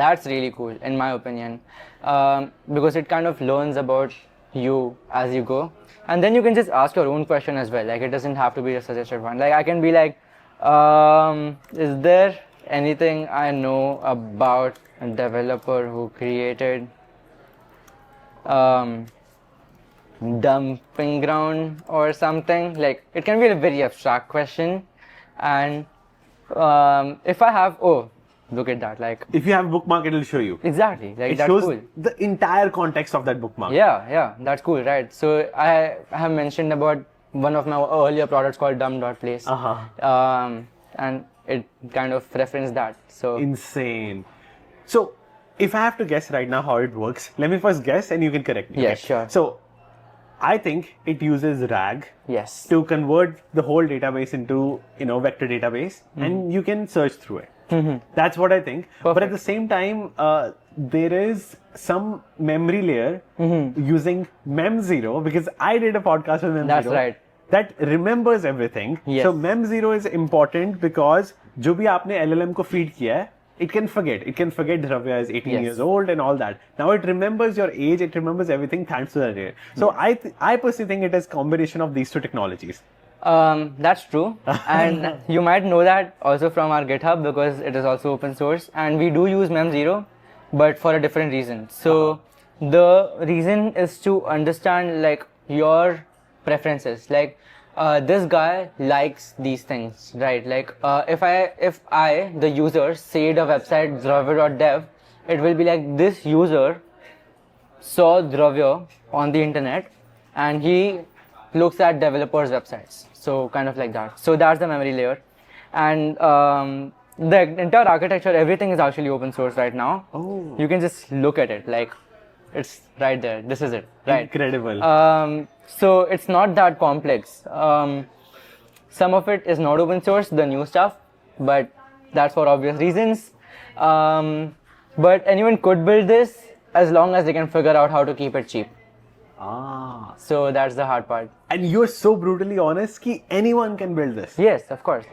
That's really cool, in my opinion, because it kind of learns about you as you go, and then you can just ask your own question as well. Like, it doesn't have to be a suggested one. Like, I can be like, is there anything I know about a developer who created dumping ground or something? Like, it can be a very abstract question, and if I have, oh, look at that, like, If you have a bookmark, it will show you. exactly, like, It that's shows cool. the entire context of that bookmark. Yeah, that's cool, right? So I have mentioned about one of my earlier products called dumb.place, and it kind of referenced that. So Insane. So, if I have to guess right now how it works, let me first guess and you can correct me. Yeah, okay? sure. So, I think it uses RAG yes, to convert the whole database into, vector database, and you can search through it. That's what I think. But at the same time, there is some memory layer using MEMZERO, because I did a podcast with MEMZERO. That's right. That remembers everything. Yes. So MEMZERO is important because जो भी आपने LLM को feed किया है, it can forget. It can forget Dravya is 18 Yes. years old and all that. Now it remembers your age. It remembers everything thanks to that layer. So I personally think it is combination of these two technologies. that's true, and you might know that also from our GitHub, because it is also open source, and we do use MEMZERO, but for a different reason. So the reason is to understand like your preferences. Like, this guy likes these things, right? Like, if I the user saved a website dravya.dev, it will be like, this user saw Dravya on the internet and he looks at developers' websites. So kind of like that. So that's the memory layer, and the entire architecture, everything is actually open source right now. Oh. You can just look at it, like, it's right there. This is it, right? Incredible. So it's not that complex. Some of it is not open source, the new stuff, but that's for obvious reasons. But anyone could build this as long as they can figure out how to keep it cheap. So that's the hard part. And you're so brutally honest that anyone can build this. Yes, of course.